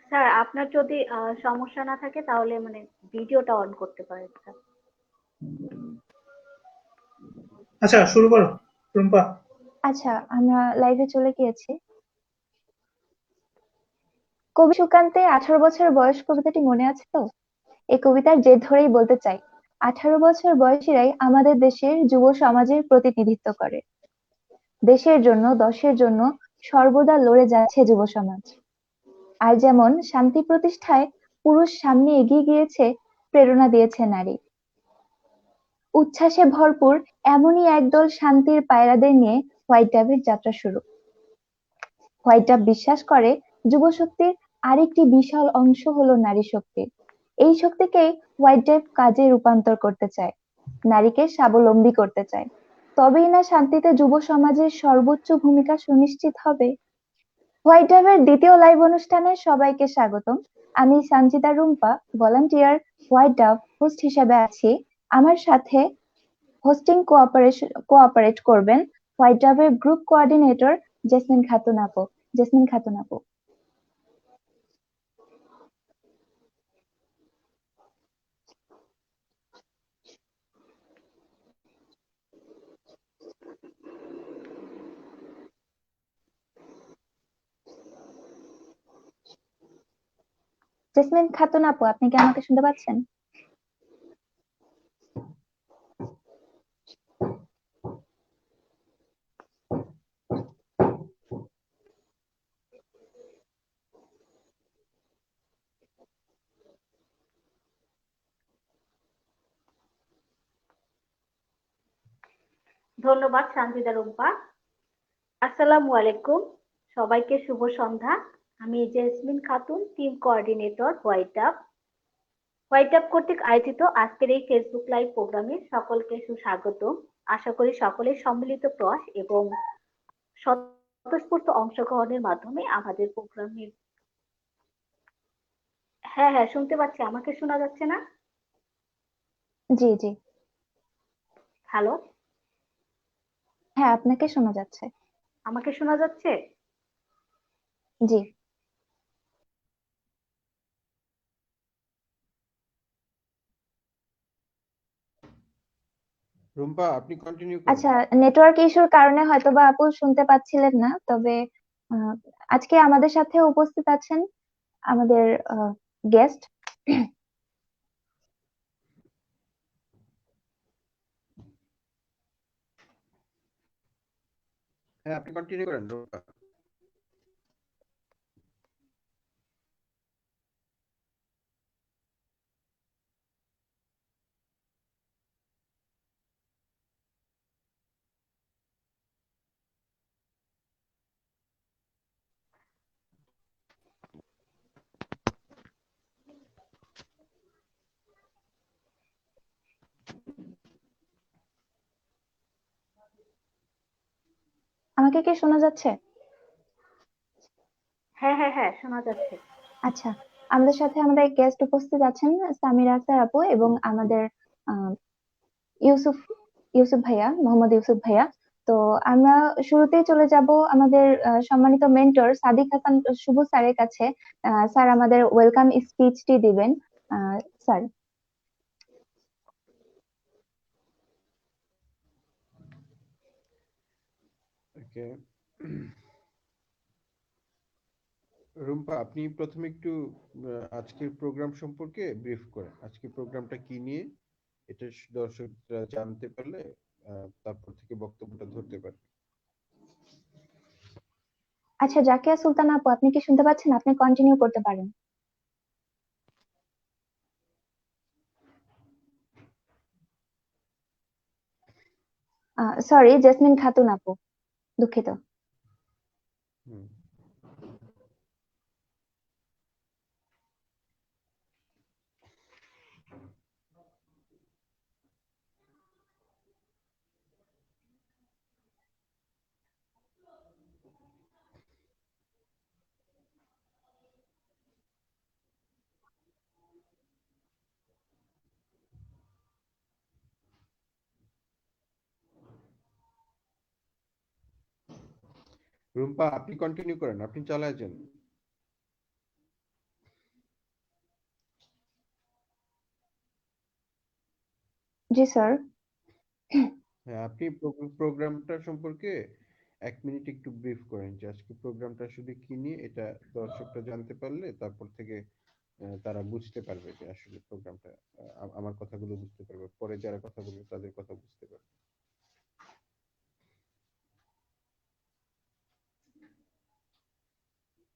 Sir আপনার যদি সমস্যা না থাকে তাহলে মানে ভিডিওটা অন করতে পারেন স্যার। আচ্ছা, শুরু করো রুম্পা। আচ্ছা, আমরা লাইভে চলে গিয়েছি। কবি সুকান্তের 18 বছর বয়স কবিতাটি মনে আছে তো? এই কবিতার জের ধরেই বলতে চাই, 18 বছর বয়সীরাই আমাদের দেশের যুব সমাজের প্রতিনিধিত্ব করে। দেশের জন্য, দশের জন্য সর্বদা লড়ে যাচ্ছে যুব সমাজ। আর যেমন শান্তি প্রতিষ্ঠায় পুরুষ সামনে এগিয়ে গিয়েছে, প্রেরণা দিয়েছে নারী। উচ্ছ্বাসে ভরপুর এমনই একদল শান্তির পায়রাদের নিয়ে হোয়াইট ডাবের যাত্রা শুরু। হোয়াইট ডাব বিশ্বাস করে যুবশক্তির আরেকটি বিশাল অংশ হলো নারী শক্তি। এই শক্তিকেই হোয়াইট ডাব কাজে রূপান্তর করতে চায়, নারীকে স্বাবলম্বী করতে চায়। তবেই না শান্তিতে যুব সমাজের সর্বোচ্চ ভূমিকা সুনিশ্চিত হবে। হোয়াইট ডাবের দ্বিতীয় লাইভ অনুষ্ঠানে সবাইকে স্বাগতম। আমি সঞ্চিতা রুম্পা, ভলান্টিয়ার হোয়াইট ডাব হোস্ট হিসেবে আছি। আমার সাথে হোস্টিং কোঅপারেট করবেন হোয়াইট ডাবের গ্রুপ কোঅর্ডিনেটর জেসমিন খাতুন আপু। জেসমিন খাতুন আপু। জেসমিন খাতুন আপু, আপনি কি আমাকে শুনতে পাচ্ছেন? ধন্যবাদ সানজিদা রুম্পা। আসসালামু আলাইকুম, সবাইকে শুভ সন্ধ্যা। আমি jasmine Khatun, team coordinator white up. White up কর্তৃক আয়োজিত আজকের এই ফেসবুক লাইভ প্রোগ্রামে সকলকে সুস্বাগত। আশা করি সকলের সম্মিলিত প্রয়াস এবং স্বতঃস্ফূর্ত অংশগ্রহণের মাধ্যমে আমাদের প্রোগ্রামের। হ্যাঁ হ্যাঁ, শুনতে পাচ্ছি। আমাকে শোনা যাচ্ছে না? জি জি। হ্যালো, হ্যাঁ, আপনাকে শোনা যাচ্ছে। আমাকে শোনা যাচ্ছে? জি। রুম্পা, আপনি কন্টিনিউ করেন। আচ্ছা, নেটওয়ার্ক ইস্যুর কারণে হয়তোবা আপু শুনতে পাচ্ছিলেন না, তবে আহ, আজকে আমাদের সাথে উপস্থিত আছেন আমাদের গেস্ট। হ্যাঁ, আপনি কন্টিনিউ করেন রুম্পা। আমাকে কি শোনা যাচ্ছে? হ্যাঁ হ্যাঁ হ্যাঁ, শোনা যাচ্ছে। আচ্ছা, আমাদের সাথে আমাদের গেস্ট উপস্থিত আছেন সামিরা আক্তার আপু এবং আমাদের আহ, ইউসুফ ইউসুফ ভাইয়া, মোহাম্মদ ইউসুফ ভাইয়া। তো আমরা শুরুতেই চলে যাব আমাদের সম্মানিত মেন্টর সাদিক হাসান শুভ স্যারের কাছে। স্যার আমাদের ওয়েলকাম স্পিচটি দিবেন। স্যার। ওকে। রুম্পা, আপনি প্রথমে একটু আজকের প্রোগ্রাম সম্পর্কে ব্রিফ করেন। আজকের প্রোগ্রামটা কি নিয়ে, এটা দর্শকরা জানতে পারলে তারপর থেকে বক্তব্যটা ধরতে পারবে। আচ্ছা, জাকিয়া সুলতান আপু, আপনি কি শুনতে পাচ্ছেন? আপনি কন্টিনিউ করতে পারেন। সরি, জেসমিন খাতুন আপু, দুঃখিত। হুম। রুম্পা, আপনি কন্টিনিউ করেন, আপনি চালায় যান। জি স্যার। হ্যাঁ, আপনি প্রোগ্রামটা সম্পর্কে 1 মিনিট একটু ব্রিফ করেন যে আজকে প্রোগ্রামটা আসলে কি নিয়ে, এটা দর্শকরা জানতে পারলে তারপর থেকে তারা বুঝতে পারবে যে আসলে প্রোগ্রামটা, আমার কথাগুলো বুঝতে পারবে, পরে যারা কথা বলবে তাদের কথা বুঝতে পারবে।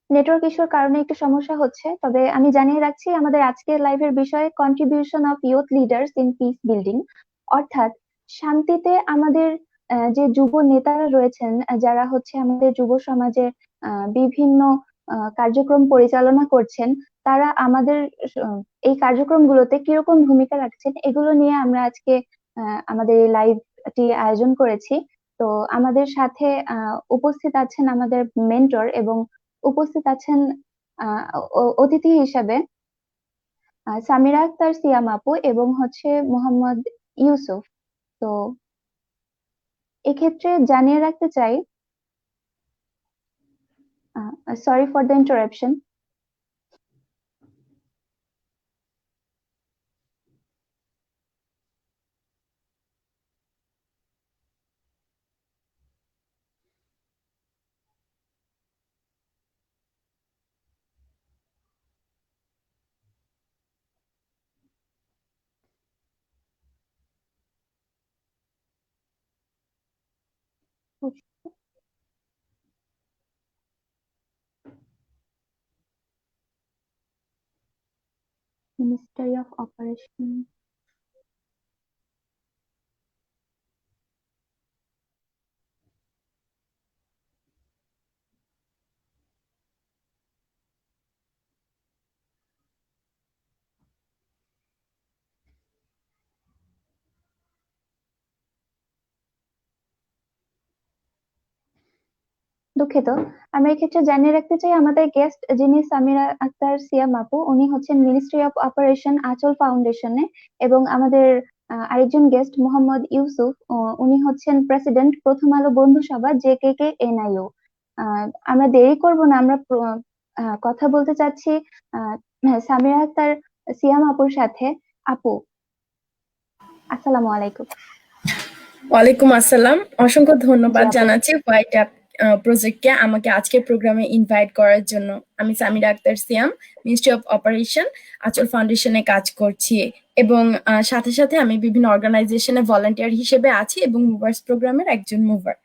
নেটওয়ার্ক ইস্যুর কারণে একটু সমস্যা হচ্ছে, তবে আমি জানিয়ে রাখছি আমাদের আজকের লাইভের বিষয় contribution of youth leaders in peace building, অর্থাৎ শান্তিতে আমাদের যে যুব নেতারা রয়েছেন, যারা হচ্ছে আমাদের যুব সমাজে বিভিন্ন কার্যক্রম পরিচালনা করছেন, তারা আমাদের আহ, এই কার্যক্রমগুলোতে কিরকম ভূমিকা রাখছেন এগুলো নিয়ে আমরা আজকে আমাদের এই লাইভটি আয়োজন করেছি। তো আমাদের সাথে উপস্থিত আছেন আমাদের মেন্টর এবং উপস্থিত আছেন আহ, অতিথি হিসাবে সামিরা আক্তার সিয়াম আপু এবং হচ্ছে মোহাম্মদ ইউসুফ। তো এক্ষেত্রে জানিয়ে রাখতে চাই, sorry for the interruption. Ministry of operation. দুঃখিত, আমরা এক্ষেত্রে জানিয়ে রাখতে চাই আমাদের গেস্ট যিনি সামিরা আক্তার সিয়াম আপু, উনি হচ্ছেন মিনিস্ট্রি অফ অপারেশন আঁচল ফাউন্ডেশনে, এবং আমাদের আরেকজন গেস্ট মোহাম্মদ ইউসুফ, উনি হচ্ছেন প্রেসিডেন্ট প্রথম আলো বন্ধু সভা জেকেকে এনআইও। আমরা দেরি করব না, আমরা কথা বলতে চাচ্ছি সামিরা আক্তার সিয়াম আপুর সাথে। আপু, আসসালামু আলাইকুম। ওয়ালাইকুম আসসালাম। অসংখ্য ধন্যবাদ জি আপু। জানাচ্ছি হোয়াইট অ্যাপ প্রজেক্টকে আমাকে আজকের প্রোগ্রামে ইনভাইট করার জন্য। আমি সামিরা আক্তার সিয়াম, মিনিস্ট্রি অফ অপারেশন আঁচল ফাউন্ডেশনে কাজ করছি, এবং সাথে সাথে আমি বিভিন্ন অর্গানাইজেশনে ভলান্টিয়ার হিসেবে আছি এবং মুভার্স প্রোগ্রামের একজন মুভার।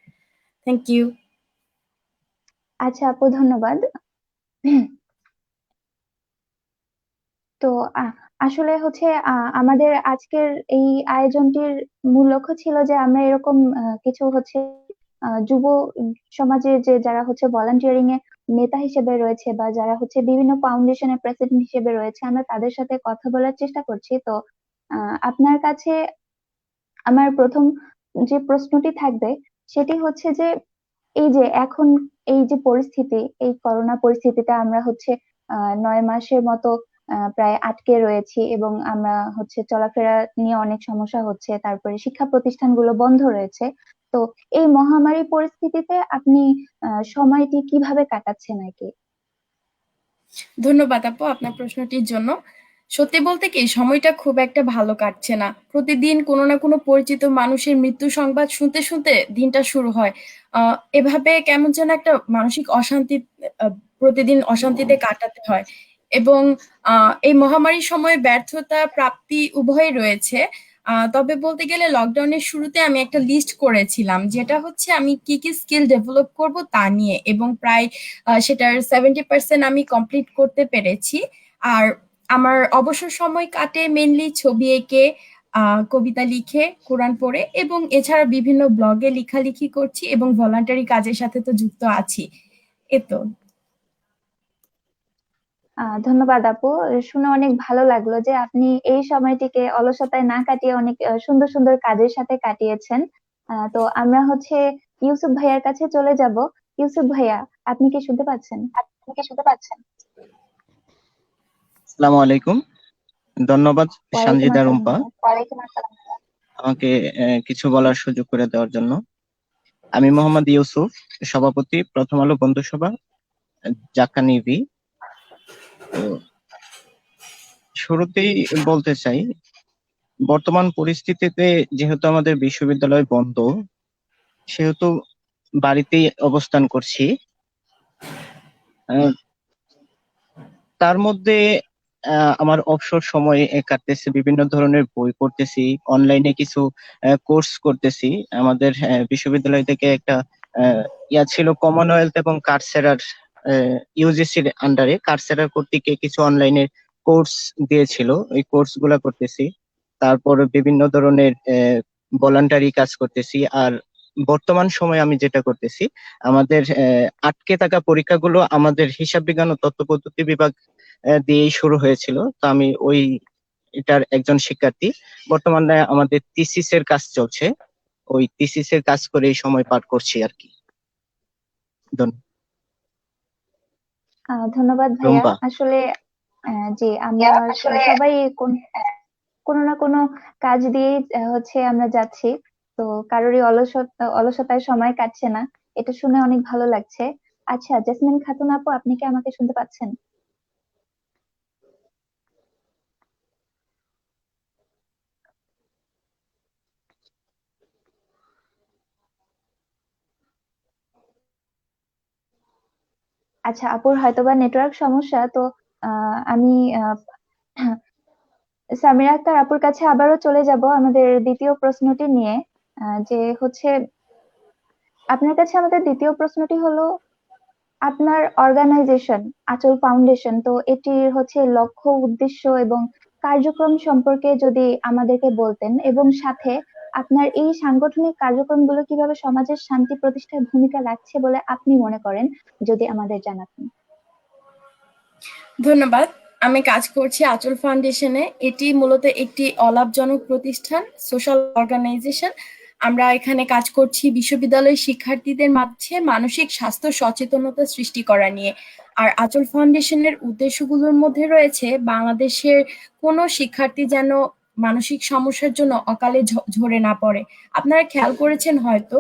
Thank you. আচ্ছা আপু, ধন্যবাদ। তো আসলে হচ্ছে আমাদের আজকের এই আয়োজনটির মূল লক্ষ্য ছিল যে আমরা এরকম কিছু হচ্ছে যুব সমাজে যে যারা হচ্ছে ভলান্টিয়ারিং এ নেতা হিসেবে রয়েছে বা যারা হচ্ছে বিভিন্ন ফাউন্ডেশনের প্রেসিডেন্ট হিসেবে রয়েছে, আমরা তাদের সাথে কথা বলার চেষ্টা করছি। তো আপনার কাছে আমার প্রথম যে প্রশ্নটি থাকবে সেটি হচ্ছে যে এই যে এখন এই যে পরিস্থিতি, এই করোনা পরিস্থিতিতে আমরা হচ্ছে 9 মাসের মতো প্রায় আটকে রয়েছি, এবং আমরা হচ্ছে চলাফেরা নিয়ে অনেক সমস্যা হচ্ছে, তারপরে শিক্ষা প্রতিষ্ঠানগুলো বন্ধ রয়েছে। তো এই মহামারী পরিস্থিতিতে আপনি সময়টি কিভাবে কাটাচ্ছেন আর কি? ধন্যবাদ আপু আপনার প্রশ্নটির জন্য। সত্যি বলতে কি সময়টা খুব একটা ভালো কাটছে না। প্রতিদিন কোনো না কোনো পরিচিত মানুষের মৃত্যু সংবাদ শুনতে শুনতে দিনটা শুরু হয়। এভাবে কেমন যেন একটা মানসিক অশান্তি, প্রতিদিন অশান্তিতে কাটাতে হয়। এবং এই মহামারীর সময় ব্যর্থতা প্রাপ্তি উভয়ই রয়েছে। তবে বলতে গেলে লকডাউনের শুরুতে আমি একটা লিস্ট করেছিলাম, যেটা হচ্ছে আমি কি কি স্কিল ডেভেলপ করব তা নিয়ে, এবং প্রায় সেটার 70% আমি কমপ্লিট করতে পেরেছি। আর আমার অবসর সময় কাটে মেনলি ছবি এঁকে, কবিতা লিখে, কোরআন পড়ে, এবং এছাড়া বিভিন্ন ব্লগে লেখালেখি করছি এবং ভলান্টারি কাজের সাথে তো যুক্ত আছি। এতো। ধন্যবাদ আপু, শুনে অনেক ভালো লাগলো যে আপনি এই সময়টিকে অলসতায় না কাটিয়ে অনেক সুন্দর সুন্দর কাজের সাথে কাটিয়েছেন। তো আমরা হচ্ছে ইউসুফ ভাইয়ার কাছে চলে যাব। ইউসুফ ভাইয়া, আপনি কি শুনতে পাচ্ছেন? আসসালামু আলাইকুম। ধন্যবাদ ওয়ালাইকুম সঞ্জিদা আসসালাম রুম্পা ভাইয়া। আমাকে কিছু বলার সুযোগ করে দেওয়ার জন্য। আমি মোহাম্মদ ইউসুফ, সভাপতি প্রথম আলো বন্ধু সভা জাকানিভি। তো শুরুতেই বলতে চাই বর্তমান পরিস্থিতিতে যেহেতু আমাদের বিশ্ববিদ্যালয় বন্ধ, সেহেতু বাড়িতেই অবস্থান করছি। আহ, তার মধ্যে আমার অবসর সময় কাটতেছে, বিভিন্ন ধরনের বই পড়তেছি, অনলাইনে কিছু কোর্স করতেছি। আমাদের বিশ্ববিদ্যালয় থেকে একটা ছিল কমনওয়েলথ এবং কার্সেরার, ইউজিসির আন্ডারে কার্সেরার কর্তৃক কিছু অনলাইনে কোর্স দিয়েছিল, ওই কোর্স গুলা করতেছি। তারপর বিভিন্ন ধরনের ভলান্টারি কাজ করতেছি। আর বর্তমান সময়ে আমি যেটা করতেছি, আমাদের আটকে থাকা পরীক্ষাগুলো আমাদের হিসাব বিজ্ঞান ও তথ্য পদ্ধতি বিভাগ দিয়েই শুরু হয়েছিল। তো আমি ওই এটার একজন শিক্ষার্থী। বর্তমানে আমাদের থিসিস এর কাজ চলছে, ওই থিসিস এর কাজ করে এই সময় পার করছি আর কি। ধন্যবাদ। ধন্যবাদ ভাইয়া। রুম্পা। আসলে যে আমরা সবাই কোনো না কোনো কাজ দিয়ে হচ্ছে আমরা যাচ্ছি, তো কারোরই অলসতায় সময় কাটছে না, এটা শুনে অনেক ভালো লাগছে। আচ্ছা জেসমিন খাতুন আপু, আপনি কি আমাকে শুনতে পাচ্ছেন? আচ্ছা, আপুর হয়তোবা নেটওয়ার্ক সমস্যা। তো আমি সামিরা আক্তার আপুর কাছে আবারও চলে যাব আমাদের দ্বিতীয় প্রশ্নটি নিয়ে। যে হচ্ছে আপনার কাছে আমাদের দ্বিতীয় প্রশ্নটি হলো, আপনার অর্গানাইজেশন আঁচল ফাউন্ডেশন, তো এটির হচ্ছে লক্ষ্য, উদ্দেশ্য এবং কার্যক্রম সম্পর্কে যদি আমাদেরকে বলতেন, এবং সাথে আপনার এই সাংগঠনিক কার্যক্রমগুলো কিভাবে সমাজের শান্তি প্রতিষ্ঠায় ভূমিকা রাখছে বলে আপনি মনে করেন, যদি আমাদের জানাতেন। ধন্যবাদ। আমি কাজ করছি আঁচল ফাউন্ডেশনে। এটি মূলত একটি অলাভজনক প্রতিষ্ঠান, সোশ্যাল অর্গানাইজেশন। আমরা এখানে কাজ করছি বিশ্ববিদ্যালয়ের শিক্ষার্থীদের মাঝে মানসিক স্বাস্থ্য সচেতনতা সৃষ্টি করা নিয়ে। আর আঁচল ফাউন্ডেশনের উদ্দেশ্যগুলোর মধ্যে রয়েছে বাংলাদেশের কোনো শিক্ষার্থী যেন মানসিক সমস্যার জন্য অকালে ঝরে না পড়ে। আপনারা খেয়াল করেছেন হয়তো,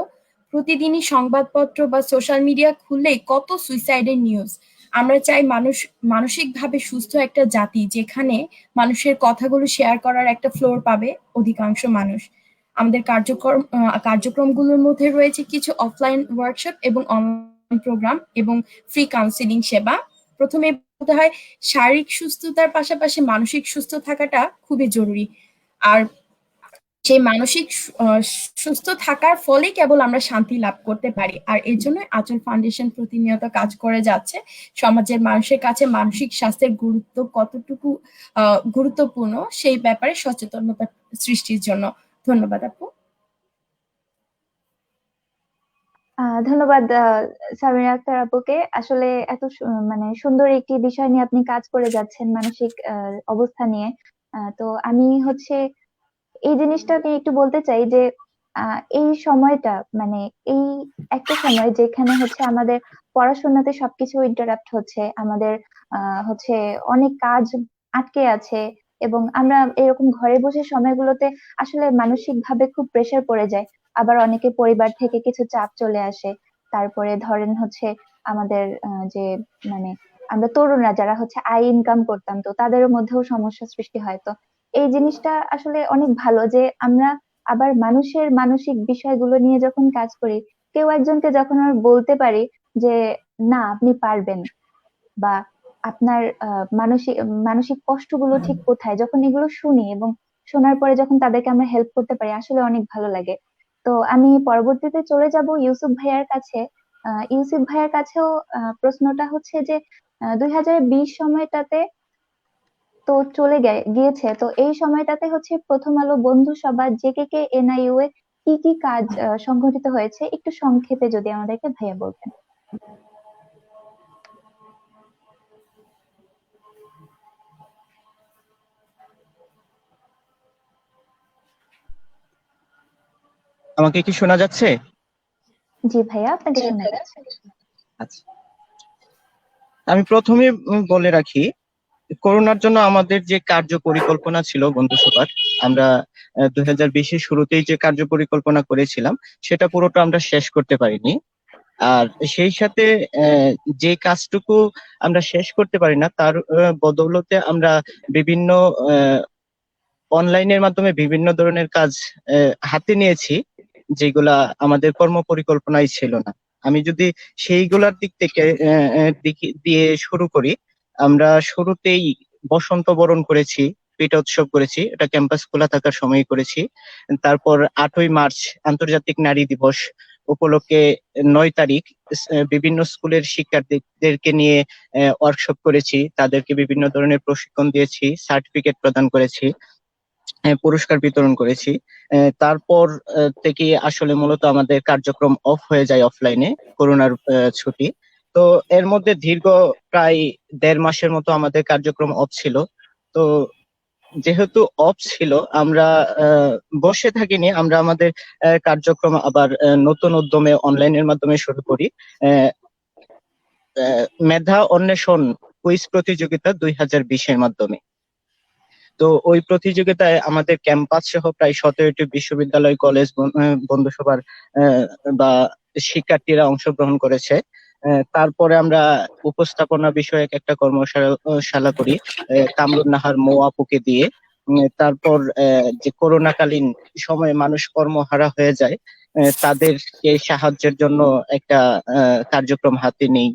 প্রতিদিনই সংবাদপত্র বা সোশ্যাল মিডিয়া খুললেই কত সুইসাইডের নিউজ। আমরা চাই মানুষ মানসিকভাবে সুস্থ একটা জাতি, যেখানে মানুষের কথাগুলো শেয়ার করার একটা ফ্লোর পাবে অধিকাংশ মানুষ। আমাদের কার্যক্রমগুলোর মধ্যে রয়েছে কিছু অফলাইন ওয়ার্কশপ এবং অনলাইন প্রোগ্রাম এবং ফ্রি কাউন্সিলিং সেবা। প্রথমে বলতে হয়, শারীরিক সুস্থতার পাশাপাশি মানসিক সুস্থ থাকাটা খুবই জরুরি। আর সেই মানসিক সুস্থ থাকার ফলে কেবল আমরা শান্তি লাভ করতে পারি। আর এর জন্য আঁচল ফাউন্ডেশন প্রতিনিয়ত কাজ করে যাচ্ছে সমাজের মানুষের কাছে মানসিক স্বাস্থ্যের গুরুত্ব কতটুকু গুরুত্বপূর্ণ সেই ব্যাপারে সচেতনতা সৃষ্টির জন্য। ধন্যবাদ আপু। ধন্যবাদ সামিরা আক্তার আপুকে। আসলে এত মানে সুন্দর একটি বিষয় নিয়ে আপনি কাজ করে যাচ্ছেন, মানসিক অবস্থা নিয়ে। তো আমি হচ্ছে এই জিনিসটা নিয়ে একটু বলতে চাই যে এই সময়টা মানে এই একটা সময় যেখানে হচ্ছে আমাদের পড়াশোনাতে সবকিছু ইন্টারাপ্ট হচ্ছে, আমাদের হচ্ছে অনেক কাজ আটকে আছে, এবং আমরা এরকম ঘরে বসে সময়গুলোতে আসলে মানসিক ভাবে খুব প্রেসার পড়ে যায়। আবার অনেকে পরিবার থেকে কিছু চাপ চলে আসে। তারপরে ধরেন হচ্ছে আমাদের যে মানে আমরা তরুণরা যারা হচ্ছে আয় ইনকাম করতাম, তো তাদের মধ্যেও সমস্যা সৃষ্টি হয়। তো এই জিনিসটা আসলে অনেক ভালো যে আমরা আবার মানুষের মানসিক বিষয়গুলো নিয়ে যখন কাজ করি, কেউ একজনকে যখন আমরা বলতে পারি যে না আপনি পারবেন, বা আপনার মানসিক মানসিক কষ্টগুলো ঠিক কোথায়, যখন এগুলো শুনি এবং শোনার পরে যখন তাদেরকে আমরা হেল্প করতে পারি, আসলে অনেক ভালো লাগে। তো আমি পরবর্তীতে চলে যাব ইউসুফ ভাইয়ার কাছে। ইউসুফ ভাইয়ার কাছেও প্রশ্নটা হচ্ছে যে 2020 সময়টাতে তো চলে গিয়েছে, তো এই সময়টাতে হচ্ছে প্রথম আলো বন্ধু সভা জেকেকে এনআইইউ এ কি কি কাজ সংঘটিত হয়েছে, একটু সংক্ষেপে যদি আমাদেরকে ভাইয়া বলতেন। আমাকে কি শোনা যাচ্ছে? জি ভাইয়া, আপনাকে শোনা যাচ্ছে। আচ্ছা, আমি প্রথমে বলে রাখি, করোনার জন্য আমাদের যে কার্য পরিকল্পনা ছিল বন্ধুসভার, আমরা 2020-এর শুরুতেই যে কার্য পরিকল্পনা করেছিলাম সেটা পুরোটা আমরা শেষ করতে পারিনি। আর সেই সাথে যে কাজটুকু আমরা শেষ করতে পারি না, তার বদৌলতে আমরা বিভিন্ন অনলাইনের মাধ্যমে বিভিন্ন ধরনের কাজ হাতে নিয়েছি, যেগুলা আমাদের কর্ম পরিকল্পনায় ছিল না। আমি যদি সেইগুলার দিক থেকে দিয়ে শুরু করি, আমরা শুরুতেই বসন্ত বরণ করেছি, পিঠা উৎসব করেছি, এটা ক্যাম্পাস খোলা থাকার সময় করেছি। তারপর 8ই মার্চ আন্তর্জাতিক নারী দিবস উপলক্ষে 9 তারিখ বিভিন্ন স্কুলের শিক্ষার্থীদেরকে নিয়ে ওয়ার্কশপ করেছি, তাদেরকে বিভিন্ন ধরনের প্রশিক্ষণ দিয়েছি, সার্টিফিকেট প্রদান করেছি, পুরস্কার বিতরণ করেছি। তারপর থেকে আসলে মূলত আমাদের কার্যক্রম অফ হয়ে যায় অফলাইনে, করোনার ছুটি। তো এর মধ্যে দীর্ঘ প্রায় 1.5 মাসের মতো আমাদের কার্যক্রম অফ ছিল। তো যেহেতু অফ ছিল, আমরা বসে থাকিনি, আমরা আমাদের কার্যক্রম আবার নতুন উদ্যমে অনলাইনের মাধ্যমে শুরু করি। আহ, মেধা অন্বেষণ কুইজ প্রতিযোগিতা 2020-এর মাধ্যমে। তো ওই প্রতিযোগিতায় আমাদের ক্যাম্পাস সহ প্রায় 17টি বিশ্ববিদ্যালয়, কলেজ, বন্ধুসভার বা শিক্ষার্থীরা অংশগ্রহণ করেছে। তারপরে আমরা উপস্থাপনা বিষয়ক একটা কর্মশালা করি কামরুন নাহার মৌ আপুকে দিয়ে। তারপর যে করোনাকালীন সময়ে মানুষ কর্মহারা হয়ে যায়, তাদেরকে সাহায্যের জন্য একটা কার্যক্রম হাতে নেই।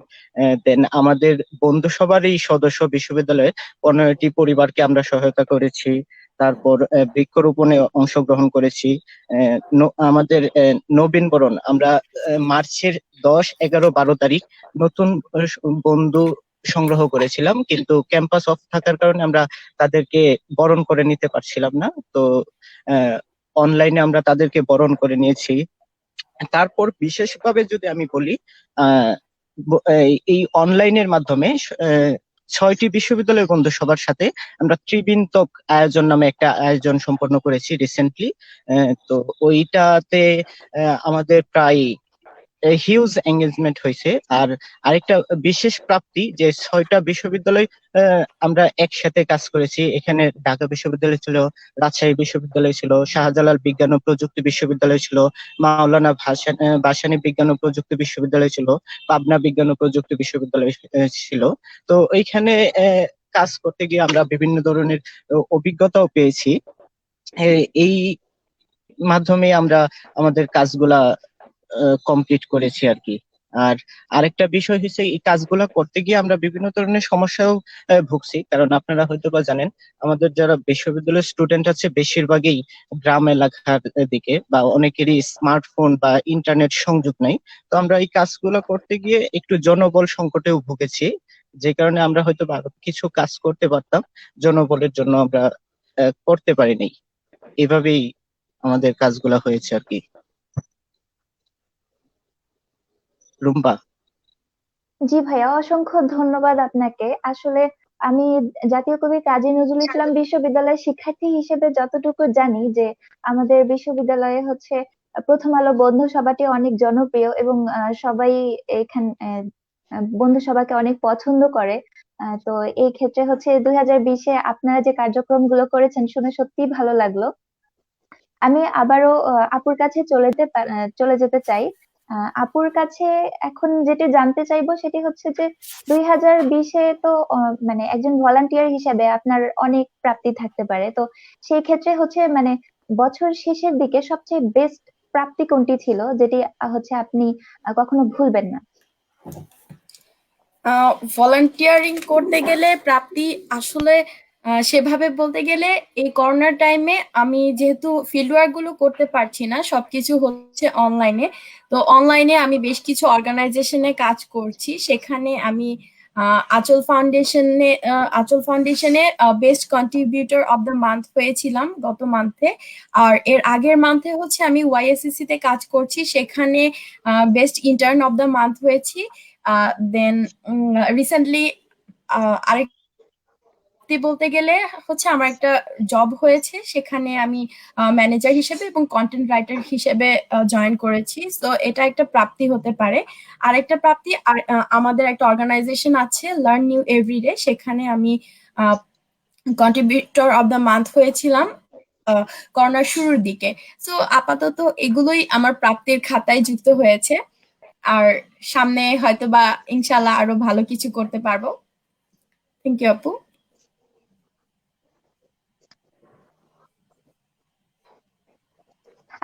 দেন আমাদের বন্ধু সবারই সদস্য বিশ্ববিদ্যালয়ে 15টি পরিবারকে আমরা সহায়তা করেছি। তারপর বৃক্ষরোপণে অংশগ্রহণ করেছি। আমাদের নবীন বরণ আমরা মার্চের 10, 11, 12 তারিখ নতুন বন্ধু সংগ্রহ করেছিলাম, কিন্তু ক্যাম্পাস অফ থাকার কারণে আমরা তাদেরকে বরণ করে নিতে পারছিলাম না। তো অনলাইনে আমরা তাদেরকে বরণ করে নিয়েছি। তারপর বিশেষভাবে যদি আমি বলি, আহ এই অনলাইনের মাধ্যমে 6টি বিশ্ববিদ্যালয় বন্ধু সবার সাথে আমরা ত্রিবিন্তক আয়োজন নামে একটা আয়োজন সম্পন্ন করেছি রিসেন্টলি। তো ওইটাতে আমাদের প্রায় হিউজ এঙ্গেজমেন্ট হয়েছে। আর আরেকটা বিশেষ প্রাপ্তি যে 6টা বিশ্ববিদ্যালয় আমরা একসাথে কাজ করেছি। এখানে ঢাকা বিশ্ববিদ্যালয় ছিল, রাজশাহী বিশ্ববিদ্যালয় ছিল, শাহজালাল বিজ্ঞান ও প্রযুক্তি বিশ্ববিদ্যালয় ছিল, মাওলানা ভাসানী বিজ্ঞান ও প্রযুক্তি বিশ্ববিদ্যালয় ছিল, পাবনা বিজ্ঞান ও প্রযুক্তি বিশ্ববিদ্যালয় ছিল। তো এইখানে কাজ করতে গিয়ে আমরা বিভিন্ন ধরনের অভিজ্ঞতাও পেয়েছি। এই মাধ্যমে আমরা আমাদের কাজগুলা কমপ্লিট করেছি আর কি। আর আরেকটা বিষয় হচ্ছে, এই কাজগুলা করতে গিয়ে আমরা বিভিন্ন ধরনের সমস্যাও ভুগছি, কারণ আপনারা হয়তো বা জানেন আমাদের যারা বিশ্ববিদ্যালয়ের স্টুডেন্ট আছে বেশিরভাগই গ্রাম এলাকার দিকে, বা অনেকেরই স্মার্টফোন বা ইন্টারনেট সংযোগ নাই। তো আমরা এই কাজগুলো করতে গিয়ে একটু জনবল সংকটেও ভুগেছি, যে কারণে আমরা হয়তো বা আরো কিছু কাজ করতে পারতাম, জনবলের জন্য আমরা করতে পারিনি। এভাবেই আমাদের কাজগুলা হয়েছে আর কি। রুম্পা। জি ভাইয়া, অসংখ্য ধন্যবাদ আপনাকে। আসলে আমি জাতীয় কবি কাজী নজরুল ইসলাম বিশ্ববিদ্যালয়ের শিক্ষার্থী হিসেবে যতটুকু জানি যে আমাদের বিশ্ববিদ্যালয়ে হচ্ছে প্রথম আলো বন্ধু সভাটি অনেক জনপ্রিয়, এবং সবাই এখানে বন্ধু সভাকে অনেক পছন্দ করে। তো এই ক্ষেত্রে হচ্ছে 2020-এ আপনারা যে কার্যক্রমগুলো করেছেন শুনে সত্যিই ভালো লাগলো। আমি আবারও আপুর কাছে চলে যেতে চাই। আপুর কাছে এখন যেটি জানতে চাইবো সেটি হচ্ছে যে 2020-এ তো মানে একজন ভলান্টিয়ার হিসেবে আপনার অনেক প্রাপ্তি থাকতে পারে, তো সেই ক্ষেত্রে হচ্ছে মানে বছর শেষের দিকে সবচেয়ে বেস্ট প্রাপ্তি কোনটি ছিল, যেটি হচ্ছে আপনি কখনো ভুলবেন না? ভলান্টিয়ারিং করতে গেলে প্রাপ্তি আসলে সেভাবে বলতে গেলে এই করোনার টাইমে আমি যেহেতু ফিল্ড ওয়ার্ক গুলো করতে পারছি না, সবকিছু হচ্ছে অনলাইনে। তো অনলাইনে আমি বেশ কিছু অর্গানাইজেশনে কাজ করছি। সেখানে আমি আঁচল ফাউন্ডেশনে best contributor of the month হয়েছিলাম গত মান্থে। আর এর আগের মান্থে হচ্ছে আমি ওয়াইএসসিসি তে কাজ করছি, সেখানে best intern of the month হয়েছি। দেন রিসেন্টলি আরেকটি বলতে গেলে হচ্ছে আমার একটা জব হয়েছে, সেখানে আমি ম্যানেজার হিসেবে এবং কন্টেন্ট রাইটার হিসেবে জয়েন করেছি। তো এটা একটা প্রাপ্তি হতে পারে। আরেকটা প্রাপ্তি, আমাদের একটা অর্গানাইজেশন আছে লার্ন নিউ এভরিডে, সেখানে আমি কন্ট্রিবিউটর অফ দ্য মান্থ হয়েছিলাম করোনার শুরুর দিকে। তো আপাতত এগুলোই আমার প্রাপ্তির খাতায় যুক্ত হয়েছে। আর সামনে হয়তো বা ইনশাল্লাহ আরো ভালো কিছু করতে পারবো। থ্যাংক ইউ আপু।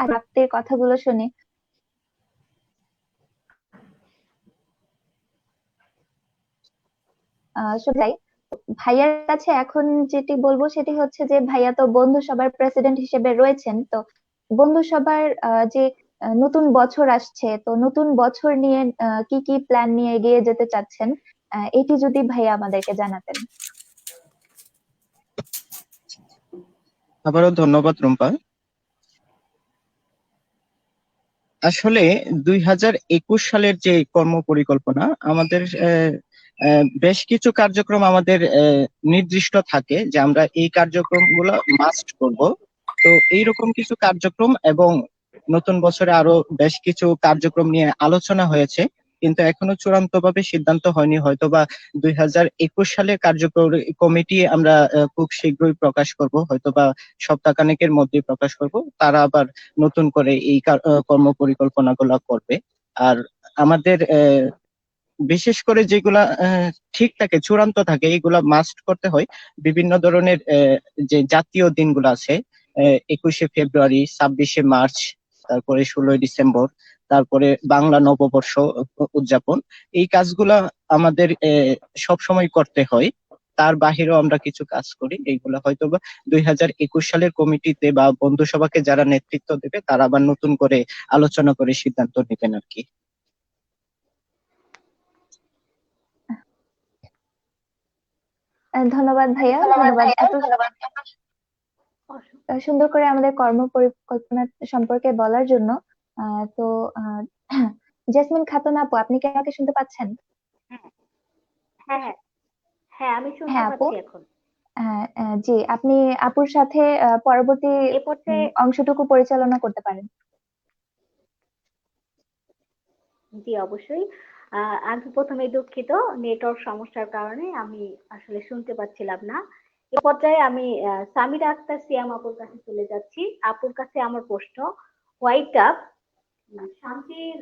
আর আপনাদের কথাগুলো শুনি। তাই ভাইয়ার কাছে এখন যেটি বলবো সেটি হচ্ছে যে ভাইয়া তো বন্ধু সভার প্রেসিডেন্ট হিসেবে রয়েছেন, তো বন্ধু সভার যে নতুন বছর আসছে, তো নতুন বছর নিয়ে কি কি প্ল্যান নিয়ে এগিয়ে যেতে চাচ্ছেন, এটি যদি ভাইয়া আমাদেরকে জানাতেন। আবারও ধন্যবাদ রুম্পা। আসলে 2021 সালের যে কর্ম পরিকল্পনা আমাদের বেশ কিছু কার্যক্রম আমাদের নির্দিষ্ট থাকে যে আমরা এই কার্যক্রমগুলো মাস্ট করব। তো এইরকম কিছু কার্যক্রম এবং নতুন বছরে আরো বেশ কিছু কার্যক্রম নিয়ে আলোচনা হয়েছে, কিন্তু এখনো চূড়ান্তভাবে সিদ্ধান্ত হয়নি। হয়তোবা 2021 সালের কার্যকরী কমিটি আমরা খুব শীঘ্রই প্রকাশ করব, হয়তোবা সপ্তাহখানেকের মধ্যে প্রকাশ করব। তারা আবার নতুন করে এই কর্ম পরিকল্পনাগুলো করবে। আর আমাদের বিশেষ করে যেগুলা ঠিক থাকে, চূড়ান্ত থাকে, এগুলা মাস্ট করতে হয়। বিভিন্ন ধরনের যে জাতীয় দিনগুলো আছে, 21শে ফেব্রুয়ারি, 26শে মার্চ, তারপরে 16ই ডিসেম্বর, তারপরে বাংলা নববর্ষ উদযাপন, এই কাজগুলা আমাদের সব সময় করতে হয়। তার বাহিরেও আমরা কিছু কাজ করি, এইগুলা হয়তো বা 2021 সালের কমিটিতে বা বন্ধু সভাকে যারা নেতৃত্ব দেবে তারা আবার নতুন করে আলোচনা করে সিদ্ধান্ত নেবেন আর কি। ধন্যবাদ ভাইয়া, ধন্যবাদ এত সুন্দর করে আমাদের কর্ম পরিকল্পনা সম্পর্কে বলার জন্য। তো জেসমিন খাতুন আপু, আপনি কি আমাকে শুনতে পাচ্ছেন? হ্যাঁ, হ্যাঁ, হ্যাঁ, আমি শুনতে হ্যাঁ আপু, পাচ্ছি এখন। জি, আপনি আপুর সাথে পরবর্তী এ পর্যায়ে অংশটুকু পরিচালনা করতে পারেন। জি, অবশ্যই। আমি প্রথমে দুঃখিত, নেটওয়ার্ক সমস্যার কারণে আমি আসলে শুনতে পাচ্ছিলাম না। এ পর্যায়ে আমি সামিরা আক্তার সিয়াম আপুর কাছে চলে যাচ্ছি। আপুর কাছে আমার প্রশ্ন, হোয়াইট আপ শান্তির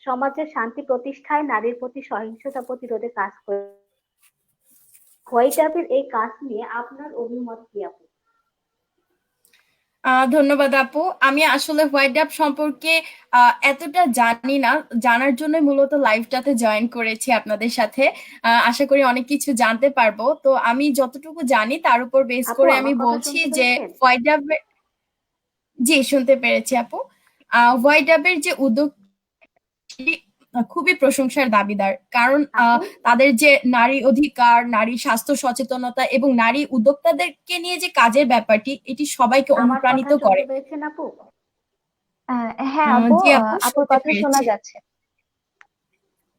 সমাজে শান্তি প্রতিষ্ঠায় নারীর প্রতি সহিংসতা প্রতিরোধে কাজ করে। হোয়াইট আপের এই কাজ নিয়ে আপনার অভিমত কি আপু? ধন্যবাদ আপু। আমি আসলে হোয়াইট ডাব সম্পর্কে এতটা জানি না, জানার জন্য মূলত লাইভটাতে জয়েন করেছি আপনাদের সাথে। আশা করি অনেক কিছু জানতে পারবো। তো আমি যতটুকু জানি তার উপর বেস আপু, করে আমি আমার কথা বলছি শুনতে যে পেরেছেন? হোয়াইট ডাব, জি শুনতে পেরেছি আপু। হোয়াইট ডাবের যে উদ্যোগ খুবই প্রশংসার দাবিদার, কারণ আপু, তাদের যে নারী অধিকার, নারী স্বাস্থ্য সচেতনতা এবং নারী উদ্যোক্তাদেরকে নিয়ে যে কাজের ব্যাপারটি, এটি সবাইকে আমার কথা অনুপ্রাণিত করে। শুনতে পেরেছেন আপু? হ্যাঁ আপু, জি আপু, আপুর শুনতে কথা শোনা পেরেছি। যাচ্ছে।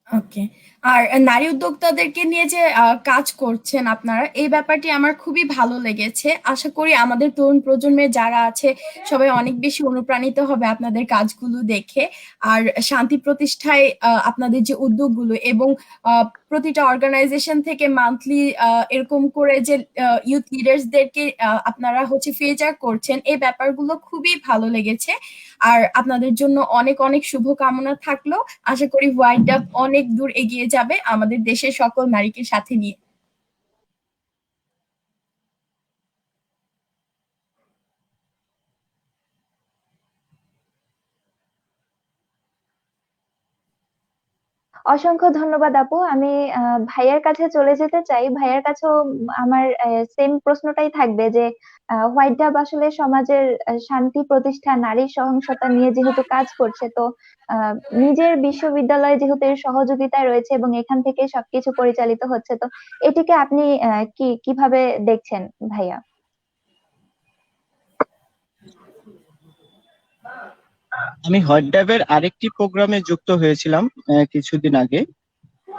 ওকে। আর নারী উদ্যোক্তাদেরকে নিয়ে যে কাজ করছেন আপনারা, এই ব্যাপারটি আমার খুবই ভালো লেগেছে। আশা করি আমাদের তরুণ প্রজন্মের যারা আছে সবাই অনেক বেশি অনুপ্রাণিত হবে আপনাদের কাজগুলো দেখে। আর শান্তি প্রতিষ্ঠায় আপনাদের যে উদ্যোগগুলো এবং প্রতিটা অর্গানাইজেশন থেকে মান্থলি এরকম করে যে ইউথ লিডার্সদেরকে আপনারা হচ্ছে ফিচার করছেন, এই ব্যাপারগুলো খুবই ভালো লেগেছে। আর আপনাদের জন্য অনেক অনেক শুভকামনা থাকলো। আশা করি হোয়াইট ডাব অনেক দূর এগিয়ে যাবে আমাদের দেশের সকল নারীকে সাথে নিয়ে। অসংখ্য ধন্যবাদ আপু। আমি ভাইয়ার কাছে চলে যেতে চাই। ভাইয়ার কাছেও আমার সেম প্রশ্নটাই থাকবে যে হোয়াইট ডাব আসলে সমাজের শান্তি প্রতিষ্ঠা, নারী সহিংসতা নিয়ে যেহেতু কাজ করছে, তো আহ, নিজের বিশ্ববিদ্যালয়ে যেহেতু এর সহযোগিতায় রয়েছে এবং এখান থেকে সবকিছু পরিচালিত হচ্ছে, তো এটিকে আপনি কিভাবে দেখছেন ভাইয়া? আমি হট ড্যাবের আরেকটি প্রোগ্রামে যুক্ত হয়েছিলাম কিছুদিন আগে।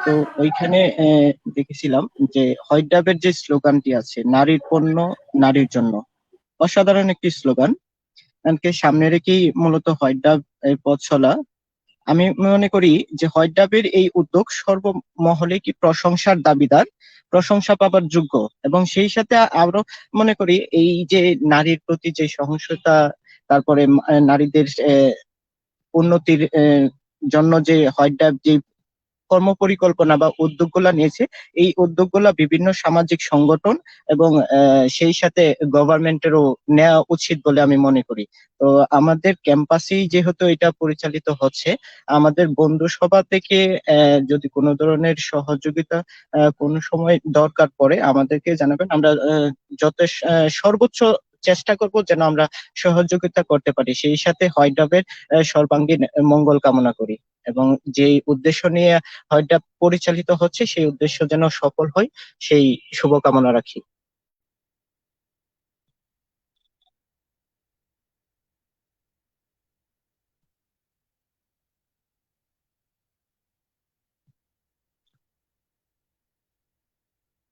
তো ওইখানে দেখেছিলাম যে হট ড্যাবের যে স্লোগানটি আছে, নারীর পণ্য নারীর জন্য, অসাধারণ একটি স্লোগান। এমনকি সামনে রেখেই মূলত হট ডাব এর পথ চলা। আমি মনে করি যে হট ডাবের এই উদ্যোগ সর্বমহলে কি প্রশংসার দাবিদার, প্রশংসা পাবার যোগ্য। এবং সেই সাথে আরো মনে করি এই যে নারীর প্রতি যে সহিংসতা, তারপরে নারীদের উন্নতির জন্য যে হোয়াইট ডাব যে কর্মপরিকল্পনা বা উদ্যোগগুলা নিয়েছে, এই উদ্যোগগুলা বিভিন্ন সামাজিক সংগঠন এবং সেই সাথে গভর্নমেন্টেরও নেওয়া উচিত বলে আমি মনে করি। তো আমাদের ক্যাম্পাসেই যেহেতু এটা পরিচালিত হচ্ছে, আমাদের বন্ধু সভা থেকে যদি কোনো ধরনের সহযোগিতা কোনো সময় দরকার পড়ে আমাদেরকে জানাবেন। আমরা সর্বোচ্চ চেষ্টা করব যেন আমরা সহযোগিতা করতে পারি। সেই সাথে হোয়াইট সর্বাঙ্গীন মঙ্গল কামনা করি এবং যে উদ্দেশ্য নিয়ে হোয়াইট পরিচালিত হচ্ছে সেই উদ্দেশ্য যেন সফল হয়, সেই শুভকামনা রাখি।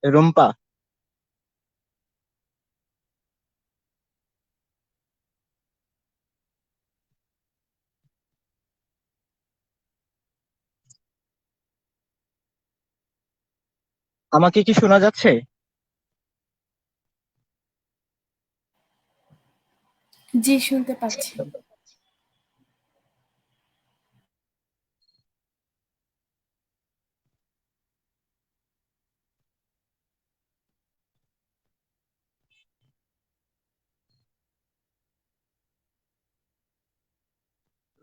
রুম্পা, আমাকে কি শোনা যাচ্ছে? জি, শুনতে পাচ্ছি।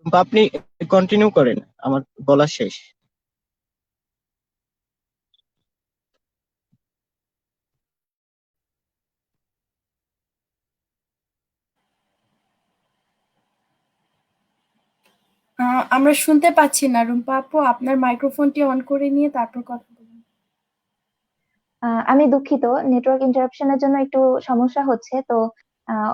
বা আপনি কন্টিনিউ করেন, আমার বলা শেষ। আমরা শুনতে পাচ্ছি না রুম্পা আপু, আপনার মাইক্রোফোনটি অন করে নিয়ে তারপর কথা বলুন। আমি দুঃখিত, নেটওয়ার্ক ইন্টারাপশনের জন্য একটু সমস্যা হচ্ছে। তো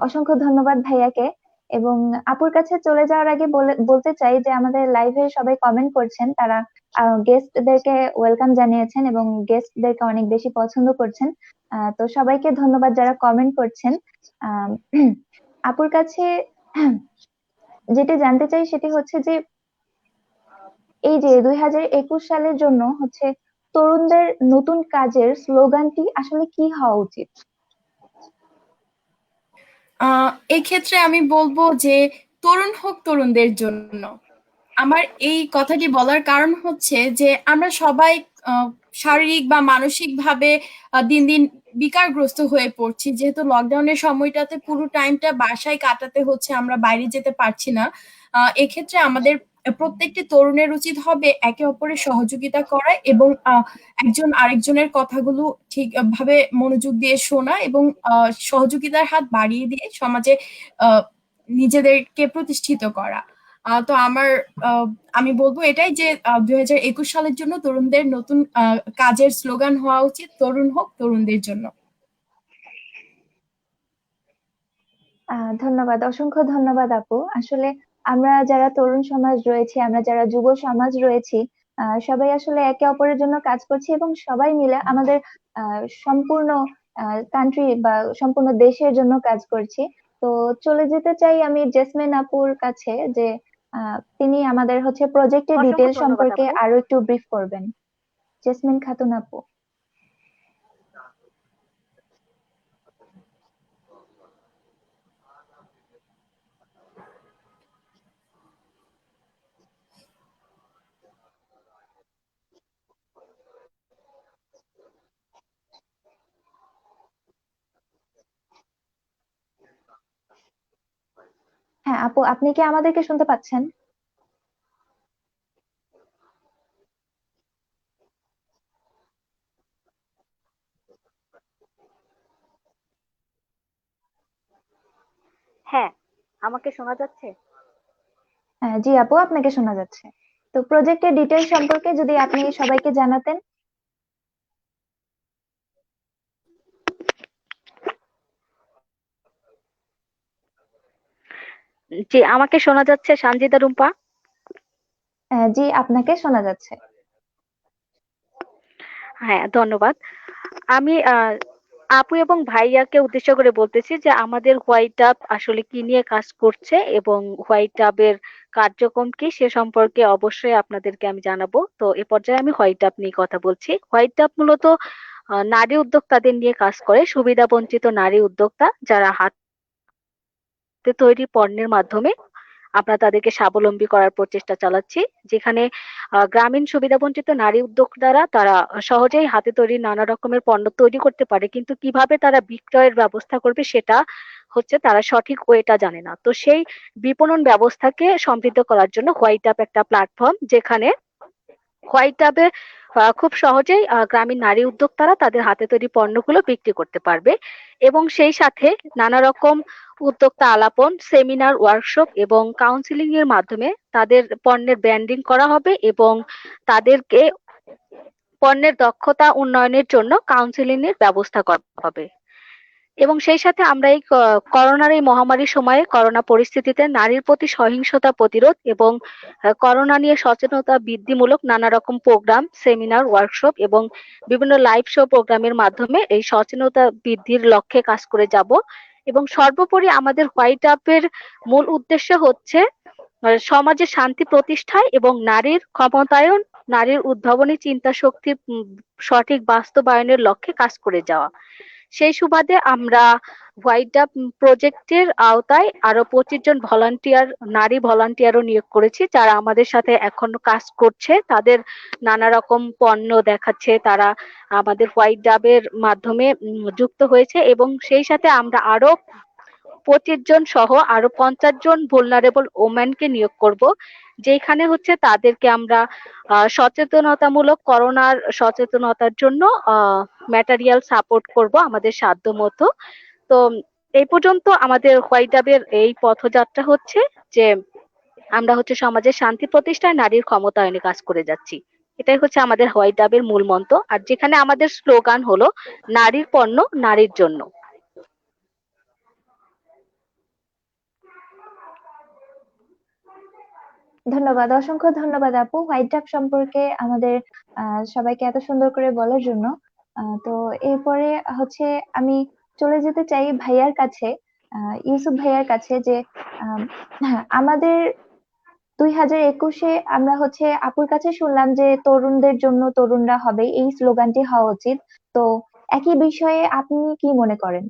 অসংখ্য ধন্যবাদ ভাইয়াকে। এবং আপুর কাছে চলে যাওয়ার আগে বলতে চাই যে আমাদের লাইভে সবাই কমেন্ট করছেন, তারা গেস্টদেরকে ওয়েলকাম জানিয়েছেন এবং গেস্টদেরকে অনেক বেশি পছন্দ করছেন। তো সবাইকে ধন্যবাদ যারা কমেন্ট করছেন। আহ, আপুর কাছে যেটি জানতে চাই সেটি হচ্ছে যে এই যে 2021 সালের জন্য হচ্ছে তরুণদের নতুন কাজের স্লোগানটি আসলে কি হওয়া উচিত? এই ক্ষেত্রে আমি বলবো যে তরুণ হোক তরুণদের জন্য। আমার এই কথাটি বলার কারণ হচ্ছে যে আমরা সবাই আহ, শারীরিক বা মানসিক ভাবে দিন দিন বিকারগ্রস্ত হয়ে পড়ছি, যেহেতু লকডাউনের সময়টাতে পুরো টাইমটা বাসায় কাটাতে হচ্ছে, আমরা বাইরে যেতে পারছি না। এক্ষেত্রে আমাদের প্রত্যেকটি তরুণের উচিত হবে একে অপরের সহযোগিতা করা এবং একজন আরেকজনের কথাগুলো ঠিক ভাবে মনোযোগ দিয়ে শোনা এবং সহযোগিতার হাত বাড়িয়ে দিয়ে সমাজে আহ, নিজেদেরকে প্রতিষ্ঠিত করা। তো আমি বলবো এটাই যে 2021 সালের জন্য তরুণদের নতুন কাজের স্লোগান হওয়া উচিত তরুণ হোক তরুণদের জন্য। ধন্যবাদ, অসংখ্য ধন্যবাদ আপু। আসলে আমরা যারা তরুণ সমাজ রয়েছে, আমরা যারা যুব সমাজ রয়েছি, সবাই আসলে একে অপরের জন্য কাজ করছি এবং সবাই মিলে আমাদের সম্পূর্ণ কান্ট্রি বা সম্পূর্ণ দেশের জন্য কাজ করছি। তো চলে যেতে চাই আমি জেসমিন আপুর কাছে, যে তিনি আমাদের হচ্ছে প্রজেক্টের অসংখ্য ডিটেল ধন্যবাদ সম্পর্কে আপু। আরো একটু ব্রিফ করবেন। জেসমিন খাতুন আপু। হ্যাঁ আপু, আপনি কি আমাদেরকে শুনতে পাচ্ছেন? হ্যাঁ, আমাকে শোনা যাচ্ছে? হ্যাঁ জি আপু, আপনাকে শোনা যাচ্ছে। তো প্রজেক্টের ডিটেল সম্পর্কে যদি আপনি সবাইকে জানাতেন। জি, আমাকে শোনা যাচ্ছে সানজিদা রুম্পা? জি, আপনাকে শোনা যাচ্ছে। হ্যাঁ, ধন্যবাদ। আমি আপু এবং ভাইয়াকে উদ্দেশ্য করে বলতেছি যে আমাদের হোয়াইট আপ আসলে কি নিয়ে কাজ করছে এবং হোয়াইট আপের কার্যক্রম কি সে সম্পর্কে অবশ্যই আপনাদেরকে আমি জানাবো। তো এ পর্যায়ে আমি হোয়াইট আপ নিয়ে কথা বলছি। হোয়াইট আপ মূলত নারী উদ্যোক্তাদের নিয়ে কাজ করে, সুবিধা বঞ্চিত নারী উদ্যোক্তা যারা হাতে তৈরি পণ্যের মাধ্যমে আমরা তাদেরকে স্বাবলম্বী করার প্রচেষ্টা চালাচ্ছি, যেখানে গ্রামীণ সুবিধাবঞ্চিত নারী উদ্যোক্তারা তারা সহজেই হাতে তৈরি নানা রকমের পণ্য তৈরি করতে পারে, কিন্তু কিভাবে তারা বিক্রয়ের ব্যবস্থা করবে সেটা হচ্ছে তারা সঠিক ওয়েটা জানে না। তো সেই বিপণন ব্যবস্থাকে সমৃদ্ধ করার জন্য হোয়াইট অ্যাপ একটা প্ল্যাটফর্ম, যেখানে হোয়াইট অ্যাপে খুব সহজেই গ্রামীণ নারী উদ্যোক্তারা তাদের হাতে তৈরি পণ্যগুলো বিক্রি করতে পারবে, এবং সেই সাথে নানা রকম উদ্যোক্তা আলাপন, সেমিনার, ওয়ার্কশপ এবং কাউন্সিলিং এর মাধ্যমে তাদের পণ্যের ব্র্যান্ডিং করা হবে এবং তাদেরকে পণ্যের দক্ষতা উন্নয়নের জন্য কাউন্সিলিং এর ব্যবস্থা করা হবে। এবং সেই সাথে আমরা এই করোনার এই মহামারীর সময়ে, করোনা পরিস্থিতিতে নারীর প্রতি সহিংসতা প্রতিরোধ এবং করোনা নিয়ে সচেতনতা বৃদ্ধিমূলক নানা রকম প্রোগ্রাম, সেমিনার, ওয়ার্কশপ এবং বিভিন্ন লাইভ শো প্রোগ্রামের মাধ্যমে এই সচেতনতা বৃদ্ধির লক্ষ্যে কাজ করে যাব। এবং সর্বোপরি আমাদের হোয়াইট অ্যাপের মূল উদ্দেশ্য হচ্ছে সমাজে শান্তি প্রতিষ্ঠায় এবং নারীর ক্ষমতায়ন, নারীর উদ্ভাবনী চিন্তা শক্তির সঠিক বাস্তবায়নের লক্ষ্যে কাজ করে যাওয়া। সেই সুবাদে আমরা হোয়াইট অ্যাপ প্রজেক্টের আওতায় আরো 25 জন ভলান্টিয়ার, নারী ভলান্টিয়ারও নিয়োগ করেছি, যারা আমাদের সাথে এখনো কাজ করছে। তাদের নানা রকম পণ্য দেখাচ্ছে, তারা আমাদের হোয়াইট অ্যাপের মাধ্যমে যুক্ত হয়েছে। এবং সেই সাথে আমরা আরো 25 জন সহ আরো 50 জন ভুলনারেবল ওম্যানকে নিয়োগ করব, যেখানে হচ্ছে তাদেরকে আমরা সচেতনতামূলক, করোনার সচেতনতার জন্য ম্যাটেরিয়াল সাপোর্ট করব আমাদের সাধ্য মতো। তো এই পর্যন্ত আমাদের হোয়াইট অ্যাপের এই পথযাত্রা হচ্ছে যে আমরা হচ্ছে সমাজের শান্তি প্রতিষ্ঠায় নারীর ক্ষমতায়নে কাজ করে যাচ্ছি। এটাই হচ্ছে আমাদের হোয়াইট অ্যাপের মূল মন্ত্র, আর যেখানে আমাদের স্লোগান হলো নারীর পণ্য নারীর জন্য। ধন্যবাদ, অসংখ্য ধন্যবাদ আপু হোয়াইট অ্যাপ সম্পর্কে আমাদের সবাইকে এত সুন্দর করে বলার জন্য। তো এরপরে হচ্ছে আমি চলে যেতে চাই ভাইয়ার কাছে, ইউসুফ ভাইয়ার কাছে, যে আমাদের 2021-এ আমরা হচ্ছে আপুর কাছে শুনলাম যে তরুণদের জন্য তরুণরা হবে, এই স্লোগানটি হওয়া উচিত। তো একই বিষয়ে আপনি কি মনে করেন?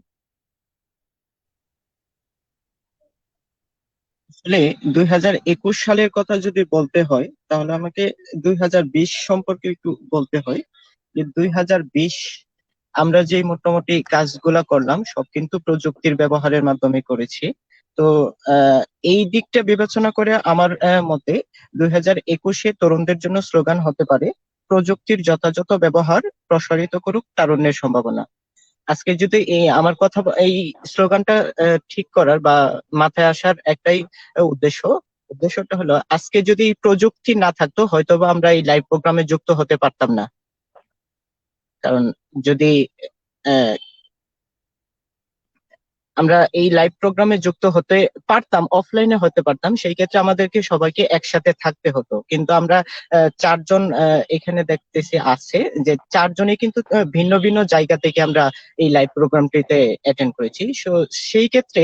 আসলে 2021 সালের কথা যদি বলতে হয় তাহলে আমাকে 2020 সম্পর্কে একটু বলতে হয়। যে 2020 আমরা যে মোটামুটি কাজগুলা করলাম সব কিন্তু প্রযুক্তির ব্যবহারের মাধ্যমে করেছি। তো এই দিকটা বিবেচনা করে আমার মতে 2021-এ তরুণদের জন্য স্লোগান হতে পারে, প্রযুক্তির যথাযথ ব্যবহার প্রসারিত করুক তারুণ্যের সম্ভাবনা। আজকে যদি আমার কথা এই স্লোগানটা ঠিক করার বা মাথায় আসার একটাই উদ্দেশ্যটা হলো, আজকে যদি প্রযুক্তি না থাকতো হয়তোবা আমরা এই লাইভ প্রোগ্রামে যুক্ত হতে পারতাম না। কারণ যদি আহ, আমরা এই লাইভ প্রোগ্রামে যুক্ত হতে পারতাম, অফলাইনে হতে পারতাম, সেই ক্ষেত্রে আমাদেরকে সবাইকে একসাথে থাকতে হতো। কিন্তু আমরা চারজন এখানে দেখতেছি আছে, যে চারজনই কিন্তু ভিন্ন ভিন্ন জায়গা থেকে আমরা এই লাইভ প্রোগ্রামটিতে অ্যাটেন্ড করেছি। সেই ক্ষেত্রে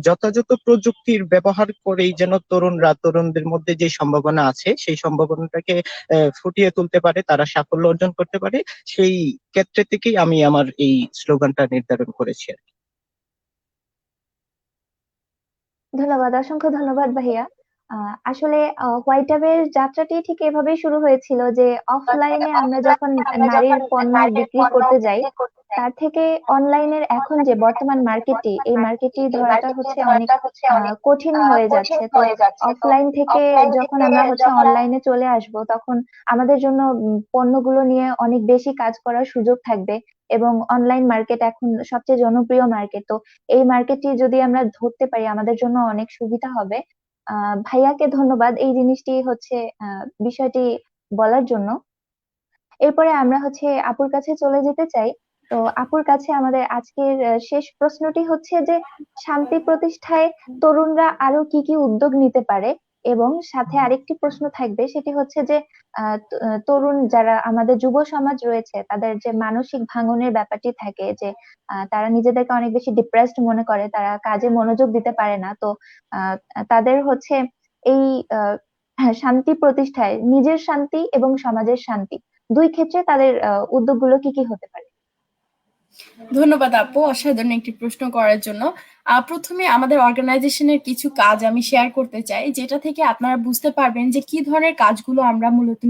যথাযথ প্রযুক্তির ব্যবহার করেই যেন তরুণদের মধ্যে যে সম্ভাবনা আছে সেই সম্ভাবনাটাকে ফুটিয়ে তুলতে পারে, তারা সাফল্য অর্জন করতে পারে। সেই ক্ষেত্রে থেকেই আমি আমার এই স্লোগানটা নির্ধারণ করেছি আর কি। ধন্যবাদ, অসংখ্য ধন্যবাদ ভাইয়া। আসলে হোয়াইট অ্যাপের যাত্রাটি ঠিক এভাবেই শুরু হয়েছিল যে অফলাইনে আমরা যখন নারীর পণ্য বিক্রি করতে যাই, তার থেকে অনলাইনের এখন যে বর্তমান মার্কেটটি, এই মার্কেটটি ধরাটা হচ্ছে অনেক কঠিন হয়ে যাচ্ছে। তো অফলাইন থেকে যখন আমরা হচ্ছে অনলাইনে চলে আসব, তখন আমাদের জন্য পণ্যগুলো নিয়ে অনেক বেশি কাজ করার সুযোগ থাকবে। এবং অনলাইন মার্কেট এখন সবচেয়ে জনপ্রিয় মার্কেট। তো এই মার্কেটটি যদি আমরা ধরতে পারি আমাদের জন্য অনেক সুবিধা হবে। ভাইয়াকে ধন্যবাদ এই জিনিসটি হচ্ছে বিষয়টি বলার জন্য। এরপরে আমরা হচ্ছে আপুর কাছে চলে যেতে চাই। তো আপুর কাছে আমাদের আজকের শেষ প্রশ্নটি হচ্ছে যে শান্তি প্রতিষ্ঠায় তরুণরা আরো কি কি উদ্যোগ নিতে পারে, এবং সাথে আরেকটি প্রশ্ন থাকবে, সেটি হচ্ছে যে তরুণ যারা আমাদের যুব সমাজ রয়েছে তাদের যে মানসিক ভাঙনের ব্যাপারটি থাকে, যে তারা নিজেদেরকে অনেক বেশি ডিপ্রেসড মনে করে, তারা কাজে মনোযোগ দিতে পারে না। তো আহ, তাদের হচ্ছে এই শান্তি প্রতিষ্ঠায় নিজের শান্তি এবং সমাজের শান্তি দুই ক্ষেত্রে তাদের উদ্যোগগুলো কি কি হতে পারে? ধন্যবাদ আপু, অসাধারণ একটি প্রশ্ন করার জন্য। প্রথমে আমাদের অর্গানাইজেশনের কিছু কাজ আমি শেয়ার করতে চাই, যেটা থেকে আপনারা বুঝতে পারবেন যে কি ধরনের কাজগুলো আমরা মূলত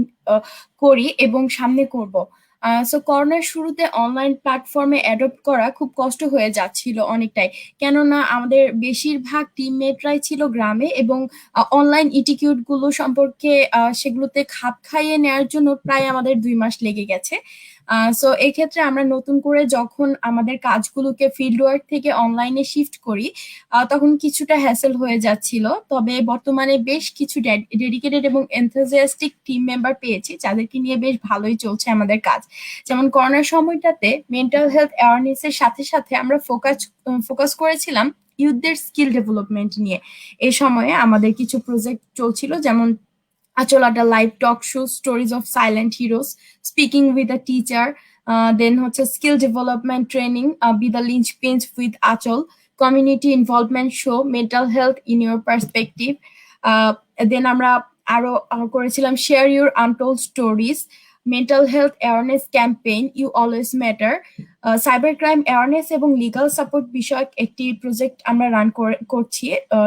করি এবং সামনে করব। সো করোনার শুরুতে অনলাইন প্ল্যাটফর্মে অ্যাডপ্ট করা খুব কষ্ট হয়ে যাচ্ছিল অনেকটাই, কেননা আমাদের বেশিরভাগ টিমমেটরাই ছিল গ্রামে এবং অনলাইন ইটিকিউট গুলো সম্পর্কে সেগুলোতে খাপ খাইয়ে নেওয়ার জন্য প্রায় আমাদের 2 মাস লেগে গেছে। সো এই ক্ষেত্রে আমরা নতুন করে যখন আমাদের কাজগুলোকে ফিল্ড ওয়ার্ক থেকে অনলাইনে শিফট করি, তখন কিছুটা হ্যাসেল হয়ে যাচ্ছিল। তবে বর্তমানে বেশ কিছু ডেডিকেটেড এবং এনথুজিয়াস্টিক টিম মেম্বার পেয়েছি, যাদেরকে নিয়ে বেশ ভালোই চলছে আমাদের কাজ। যেমন করোনার সময়টাতে মেন্টাল হেলথ অ্যাওয়ারনেস এর সাথে সাথে আমরা ফোকাস করেছিলাম ইউথদের স্কিল ডেভেলপমেন্ট নিয়ে। এই সময়ে আমাদের কিছু প্রজেক্ট চলছিল, যেমন Anchal Adda live talk show, stories of silent heroes, speaking with a teacher, then হচ্ছে skill development training, be the linchpin with Anchal, community involvement show, mental health in your perspective. Then আমরা আরো করেছিলাম share your untold stories, mental health awareness campaign you always matter, cyber crime awareness এবং legal support বিষয়ক একটি project আমরা run করছি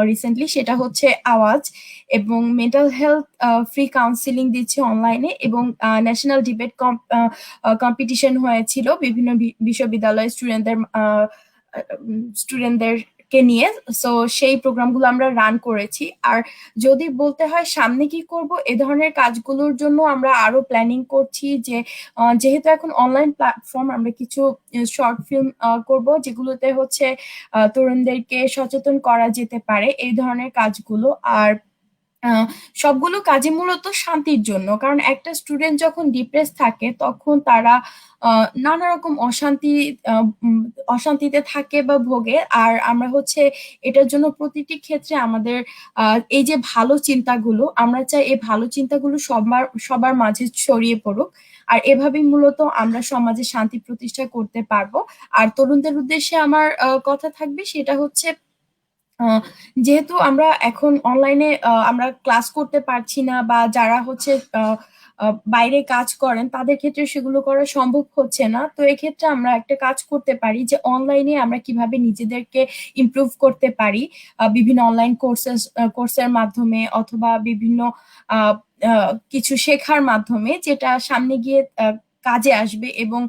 recently, সেটা হচ্ছে আওয়াজ, এবং মেন্টাল হেলথ ফ্রি কাউন্সিলিং দিচ্ছে অনলাইনে, এবং ন্যাশনাল ডিবেট কম্পিটিশন হয়েছিল বিভিন্ন বিশ্ববিদ্যালয় স্টুডেন্টদেরকে নিয়ে। সো সেই প্রোগ্রামগুলো আমরা রান করেছি। আর যদি বলতে হয় সামনে কি করব, এ ধরনের কাজগুলোর জন্য আমরা আরো প্ল্যানিং করছি যে যেহেতু এখন অনলাইন প্ল্যাটফর্ম, আমরা কিছু শর্ট ফিল্ম করব, যেগুলোতে হচ্ছে তরুণদেরকে সচেতন করা যেতে পারে এই ধরনের কাজগুলো। আর আহ, সবগুলো কাজই মূলত শান্তির জন্য, কারণ একটা স্টুডেন্ট যখন ডিপ্রেস থাকে তখন তারা নানা রকম অশান্তিতে থাকে বা ভোগে। আর আমরা হচ্ছে এটার জন্য প্রতিটি ক্ষেত্রে আমাদের এই যে ভালো চিন্তাগুলো, আমরা চাই এই ভালো চিন্তাগুলো সবার সবার মাঝে ছড়িয়ে পড়ুক। আর এভাবেই মূলত আমরা সমাজে শান্তি প্রতিষ্ঠা করতে পারবো। আর তরুণদের উদ্দেশ্যে আমার কথা থাকবে, সেটা হচ্ছে আহ, যেহেতু আমরা এখন অনলাইনে আমরা ক্লাস করতে পারছি না, বা যারা হচ্ছে বাইরে কাজ করেন তাদের ক্ষেত্রে সেগুলো করা সম্ভব হচ্ছে না, তো এক্ষেত্রে আমরা একটা কাজ করতে পারি যে অনলাইনে আমরা কিভাবে নিজেদেরকে ইমপ্রুভ করতে পারি বিভিন্ন অনলাইন কোর্সের মাধ্যমে, অথবা বিভিন্ন আহ, কিছু শেখার মাধ্যমে, যেটা সামনে গিয়ে কাজে আসবে এবং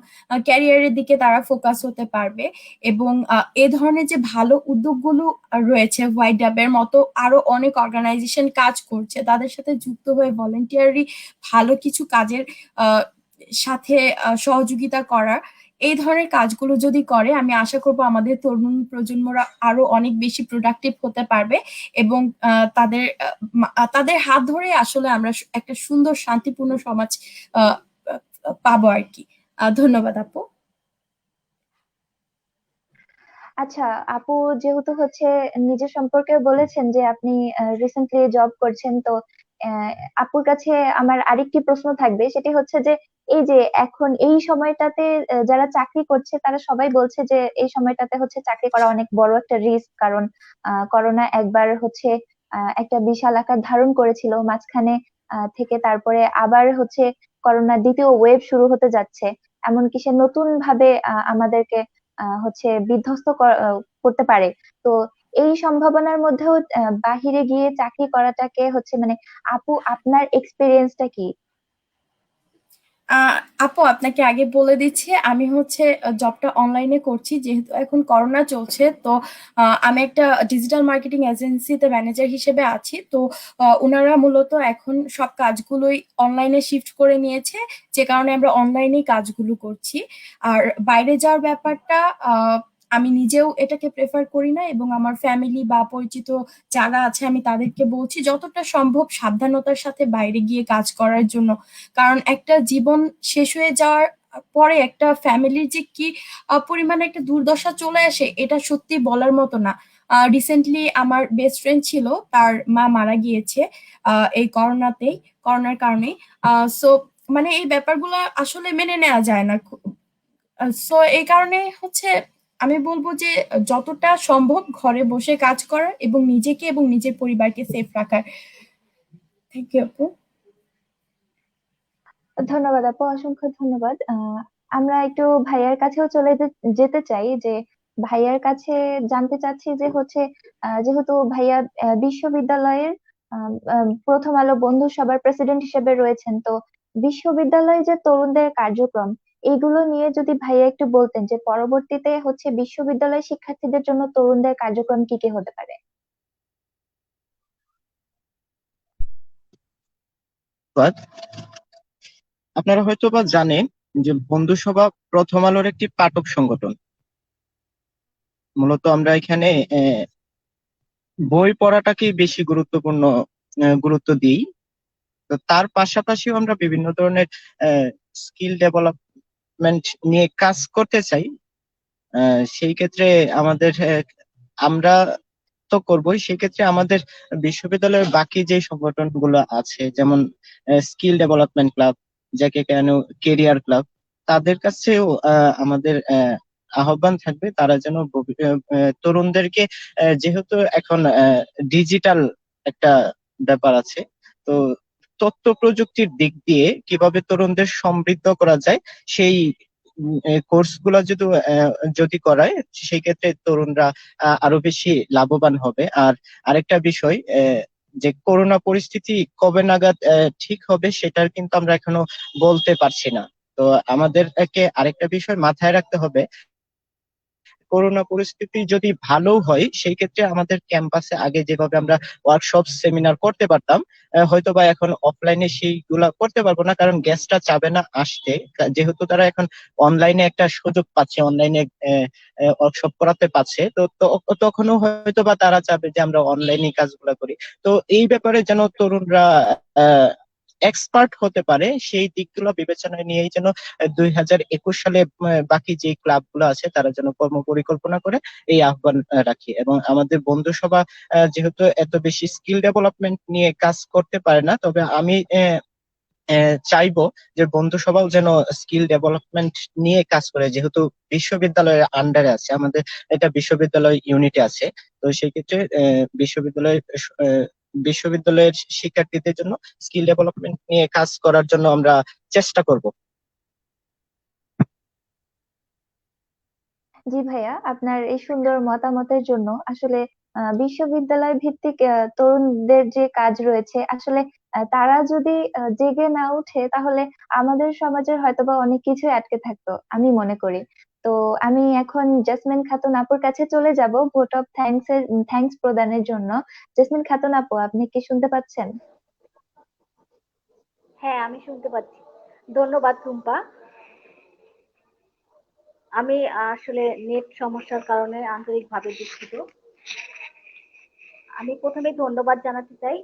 ক্যারিয়ারের দিকে তারা ফোকাস হতে পারবে। এবং এ ধরনের যে ভালো উদ্যোগগুলো রয়েছে, হোয়াইট ডাবের মতো আরো অনেক অর্গানাইজেশন কাজ করছে, তাদের সাথে যুক্ত হয়ে ভলেন্টিয়ারি ভালো কিছু কাজের আহ, সাথে সহযোগিতা করা, এই ধরনের কাজগুলো যদি করে, আমি আশা করব আমাদের তরুণ প্রজন্মরা আরো অনেক বেশি প্রোডাক্টিভ হতে পারবে। এবং তাদের হাত ধরে আসলে আমরা একটা সুন্দর শান্তিপূর্ণ সমাজ আহ, পাবো আর কি। ধন্যবাদ আপু। আচ্ছা, আপু যেহেতু হচ্ছে নিজের সম্পর্কে বলেছেন যে আপনি রিসেন্টলি জব করছেন, তো আহ, আপুর কাছে আমার আরেকটি প্রশ্ন থাকবে, সেটি হচ্ছে যে এই যে এখন এই সময়টাতে যারা চাকরি করছে তারা সবাই বলছে যে এই সময়টাতে হচ্ছে চাকরি করা অনেক বড় একটা রিস্ক, কারণ করোনা একবার হচ্ছে একটা বিশাল আকার ধারণ করেছিল মাঝখানে, থেকে তারপরে আবার হচ্ছে করোনার দ্বিতীয় ওয়েভ শুরু হতে যাচ্ছে। এমনকি সে নতুন ভাবে আমাদেরকে হচ্ছে বিধ্বস্ত করতে পারে। তো এই সম্ভাবনার মধ্যেও বাহিরে গিয়ে চাকরি করাটাকে হচ্ছে মানে আপু আপনার এক্সপিরিয়েন্সটা কি? আহ আপু, আপনাকে আগে বলে দিচ্ছি, আমি হচ্ছে জবটা অনলাইনে করছি যেহেতু এখন করোনা চলছে। তো আমি একটা ডিজিটাল মার্কেটিং এজেন্সিতে ম্যানেজার হিসেবে আছি। তো ওনারা মূলত এখন সব কাজগুলোই অনলাইনে শিফট করে নিয়েছে, যে কারণে আমরা অনলাইনেই কাজগুলো করছি। আর বাইরে যাওয়ার ব্যাপারটা আমি নিজেও এটাকে প্রেফার করি না, এবং আমার ফ্যামিলি বা পরিচিত যারা আছে আমি তাদেরকে বলছি যতটা সম্ভব সাবধানতার সাথে বাইরে গিয়ে কাজ করার জন্য। কারণ একটা জীবন শেষ হয়ে যাওয়ার পরে একটা ফ্যামিলির যে কি পরিমাণে একটা দুর্দশা চলে আসে, এটা সত্যি বলার মতো না। রিসেন্টলি আমার বেস্ট ফ্রেন্ড ছিল, তার মা মারা গিয়েছে এই করোনার কারণেই। সো মানে এই ব্যাপারগুলো আসলে মেনে নেওয়া যায় না। সো এই কারণে হচ্ছে আমি বলবো যে যতটা সম্ভব ঘরে বসে কাজ করা এবং নিজেকে এবং নিজের পরিবারকে সেফ রাখার। থ্যাংক ইউ আপু। ধন্যবাদ আপু, অসংখ্য ধন্যবাদ। আমরা একটু ভাইয়ার কাছেও যেতে চাই, যে ভাইয়ার কাছে জানতে চাচ্ছি যে হচ্ছে যেহেতু ভাইয়া বিশ্ববিদ্যালয়ের প্রথম আলো বন্ধু সভার প্রেসিডেন্ট হিসেবে রয়েছেন, তো বিশ্ববিদ্যালয়ে যে তরুণদের কার্যক্রম এইগুলো নিয়ে যদি ভাইয়া একটু বলতেন যে পরবর্তীতে হচ্ছে বিশ্ববিদ্যালয় শিক্ষার্থীদের জন্য তরুণদের কার্যক্রম কি কি হতে পারে। বাট আপনারা হয়তো বা জানেন যে বন্ধু সভা প্রথম আলোর একটি পাঠক সংগঠন। মূলত আমরা এখানে বই পড়াটাকেই বেশি গুরুত্ব দিই। তো তার পাশাপাশিও আমরা বিভিন্ন ধরনের স্কিল ডেভেলপমেন্ট নিয়ে কাজ করতে চাই। সেই ক্ষেত্রে আমাদের আমরা তো করবোই, সেই ক্ষেত্রে আমাদের বিশ্ববিদ্যালয়ের বাকি যে সংগঠনগুলো আছে, যেমন স্কিল ডেভেলপমেন্ট ক্লাব, যাকে কেন কেরিয়ার ক্লাব, তাদের কাছেও আমাদের আহ্বান থাকবে তারা যেন তরুণদেরকে যেহেতু এখন ডিজিটাল একটা ব্যাপার আছে, তো তথ্য প্রযুক্তির দিক দিয়ে কিভাবে তরুণদের সমৃদ্ধ করা যায় সেই কোর্স গুলা যদি করায়, সেই ক্ষেত্রে তরুণরা আরো বেশি লাভবান হবে। আর আরেকটা বিষয়, যে করোনা পরিস্থিতি কবে নাগাদ ঠিক হবে সেটার কিন্তু আমরা এখনো বলতে পারছি না। তো আমাদেরকে আরেকটা বিষয় মাথায় রাখতে হবে, করোনা পরিস্থিতি যদি ভালো হয় সেই ক্ষেত্রে আমাদের ক্যাম্পাসে আগে যেভাবে আমরা ওয়ার্কশপ সেমিনার করতে পারতাম, হয়তো বা এখন অফলাইনে সেইগুলা করতে পারবো না, কারণ গেস্টরা চাবে না আসতে, যেহেতু তারা এখন অনলাইনে একটা সুযোগ পাচ্ছে, অনলাইনে ওয়ার্কশপ করাতে পারছে। তখনও হয়তো বা তারা চাবে যে আমরা অনলাইনে কাজগুলা করি। তো এই ব্যাপারে যেন তরুণরা এক্সপার্ট হতে পারে, সেই দিকগুলো বিবেচনায় নিয়েই যেন 2021 সালে বাকি যে ক্লাবগুলো আছে তারা যেন কর্ম পরিকল্পনা করে এই আহ্বান রাখি। এবং আমাদের বন্ধু সভা যেহেতু এত বেশি স্কিল ডেভেলপমেন্ট নিয়ে কাজ করতে পারে না, তবে আমি চাইবো যে বন্ধু সভাও যেন স্কিল ডেভেলপমেন্ট নিয়ে কাজ করে, যেহেতু বিশ্ববিদ্যালয়ের আন্ডারে আছে, আমাদের এটা বিশ্ববিদ্যালয় ইউনিটে আছে। তো সেই ক্ষেত্রে বিশ্ববিদ্যালয়ের শিক্ষার্থীদের জন্য স্কিল ডেভেলপমেন্ট নিয়ে কাজ করার জন্য আমরা চেষ্টা করব। জি ভাইয়া, আপনার এই সুন্দর মতামতের জন্য আসলে বিশ্ববিদ্যালয় ভিত্তিক তরুণদের যে কাজ রয়েছে, আসলে তারা যদি জেগে না ওঠে তাহলে আমাদের সমাজের হয়তোবা অনেক কিছুই আটকে থাকতো আমি মনে করি। তো আমি এখন জেসমিন খাতুন আপুর কাছে চলে যাব ভোট অফ থ্যাঙ্কস প্রদানের জন্য। জেসমিন খাতুন আপু, আপনি কি শুনতে পাচ্ছেন? হ্যাঁ, আমি শুনতে পাচ্ছি। ধন্যবাদ রুম্পা। আমি আসলে নেট সমস্যার কারণে আন্তরিকভাবে দুঃখিত। আমি প্রথমে ধন্যবাদ জানাতে চাই।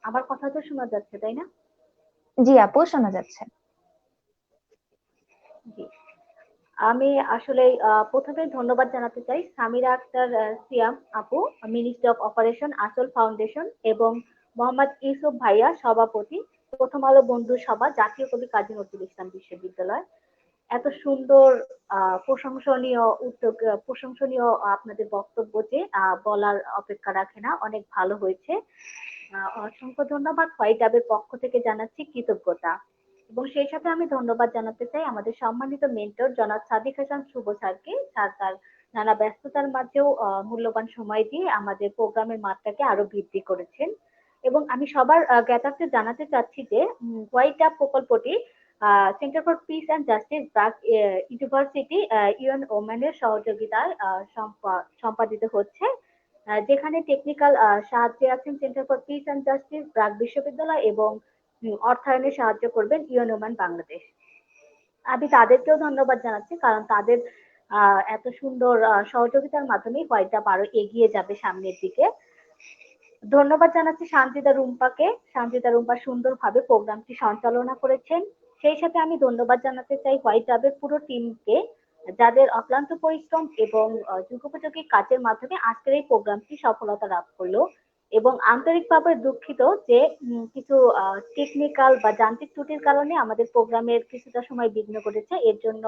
আমার কথা তো শোনা যাচ্ছে, তাই না? জি আপু, শোনা যাচ্ছে। জি। আমি আসলে প্রথমে ধন্যবাদ জানাতে চাই সামিরা আক্তার সিয়াম আপু, মিনিস্ট্রি অফ অপারেশন আসল ফাউন্ডেশন, এবং মোহাম্মদ ইউসুফ ভাইয়া, সভাপতি প্রথম আলো বন্ধু সভা, জাতীয় কবি কাজী নজরুল ইসলাম বিশ্ববিদ্যালয়। এত সুন্দর প্রশংসনীয় উদ্যোগ, প্রশংসনীয় আপনাদের বক্তব্য যে বলার অপেক্ষা রাখে না, অনেক ভালো হয়েছে। অসংখ্য ধন্যবাদ। হোয়াইট হাবের পক্ষ থেকে জানাচ্ছি কৃতজ্ঞতা। এবং সেই সাথে আমি ধন্যবাদ জানাতে চাই আমাদের সম্মানিত মেন্টর জনাব সাদিক হাসান শুভ স্যারকে। স্যার তার নানা ব্যস্ততার মাঝেও মূল্যবান সময় দিয়ে আমাদের প্রোগ্রামের মাত্রাকে আরো বৃদ্ধি করেছেন। এবং আমি সবার জ্ঞাতার্থে জানাতে চাচ্ছি যে হোয়াইট আপ প্রকল্পটি centre for peace and justice BRAC university UN ওম্যানের সহযোগিতায় সম্পাদিত হচ্ছে, যেখানে টেকনিক্যাল সাহায্যে আছেন centre for peace and justice BRAC বিশ্ববিদ্যালয়, এবং অর্থায়নে সাহায্য করবেন ইউএন ওম্যান বাংলাদেশ। আমি তাদেরকেও ধন্যবাদ জানাচ্ছি, কারণ তাদের এত সুন্দর সহযোগিতার মাধ্যমে হোয়াইট আপ আরো এগিয়ে যাবে সামনের দিকে। ধন্যবাদ জানাচ্ছি সানজিদা রুম্পাকে। সানজিদা রুম্পা সুন্দরভাবে প্রোগ্রামটি সঞ্চালনা করেছেন। সেই সাথে আমি ধন্যবাদ জানাতে চাই হোয়াইট হাবের পুরো টিমকে, যাদের অক্লান্ত পরিশ্রম এবং যুগোপযোগী কাজের মাধ্যমে আজকের এই প্রোগ্রামটি সফলতা লাভ করলো। এবং আন্তরিকভাবে দুঃখিত যে কিছু টেকনিক্যাল বা যান্ত্রিক ত্রুটির কারণে আমাদের প্রোগ্রামের কিছুটা সময় বিঘ্ন ঘটেছে। এর জন্য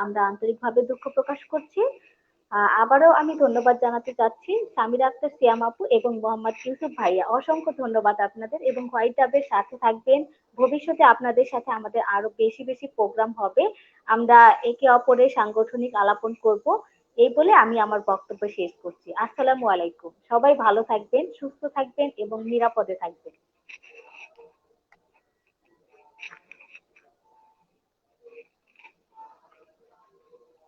আমরা আন্তরিকভাবে দুঃখ প্রকাশ করছি। আবারও আমি ধন্যবাদ জানাতে চাচ্ছি সামিরা আক্তার সিয়াম আপু এবং মোহাম্মদ ইউসুফ ভাইয়া। অসংখ্য ধন্যবাদ আপনাদের, এবং হোয়াইট ডাবের সাথে থাকবেন। ভবিষ্যতে আপনাদের সাথে আমাদের আরো বেশি বেশি প্রোগ্রাম হবে। আমরা একে অপরের সাংগঠনিক আলাপন করব। এই বলে আমি আমার বক্তব্য শেষ করছি। আসসালামু আলাইকুম। সবাই ভালো থাকবেন, সুস্থ থাকবেন এবং নিরাপদে থাকবেন।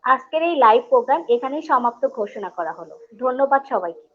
আজকের এই লাইভ প্রোগ্রাম এখানেই সমাপ্ত ঘোষণা করা হলো। ধন্যবাদ সবাইকে।